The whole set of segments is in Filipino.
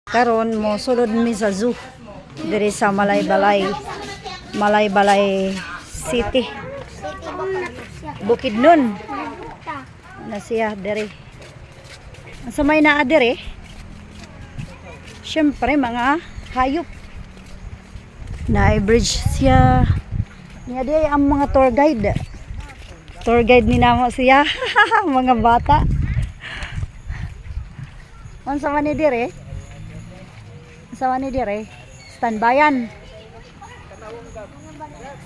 Karon mo sulod mi sa zoo diri sa Malaybalay City. Bukidnon na siya diri. Sa may naa diri, syempre mga hayop. Na-bridge siya. Nga di ang mga tour guide. Tour guide ni namo siya. Mga bata. Unsa man ni dire? Unsa man ni dire? Standbayan.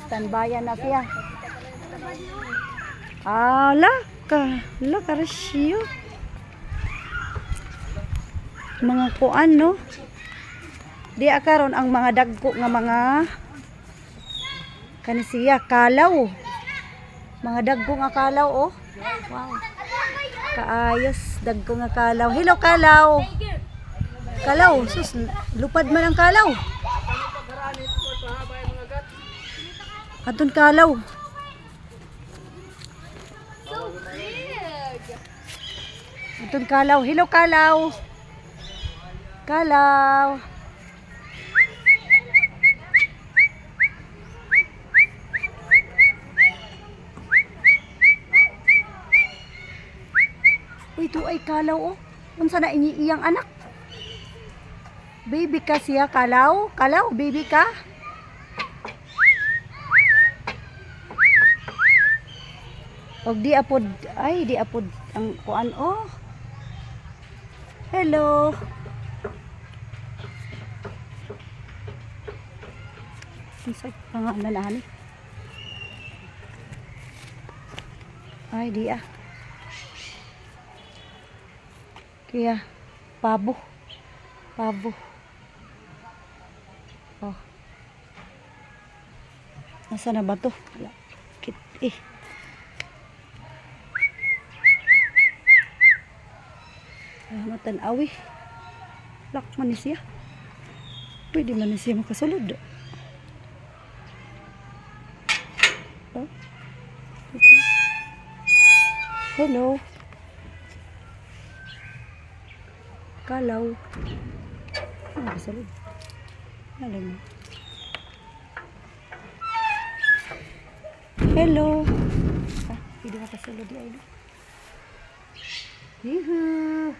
Standbayan na siya. La karasyo. Mga kuan no. Di akaron ang mga dagko nga mga kanisiya kalaw. Mga dagko nga kalaw oh. Wow. Kaayos dagko nga kalaw. Hello kalaw. Kalaw, sus lupad man ang kalaw. Atun kalaw. Atun kalaw. Hello kalaw. Kalaw. Uy, ito ay kalaw oh. Unsa na iyang anak? Baby ka siya, kalaw? Kalaw, baby ka? Og di apod ang kuan oh. Hello. Insay pangalan ani? Ay di Kaya pabo. Oh. Nasaan na ba to? Kit matanawi. Lak man ni siya. Pwede man ni siya makasulod. Oh. Hello. Kalaw. Makasulod. Alam mo. Hello. Pwede makasulod yan. Yuhu.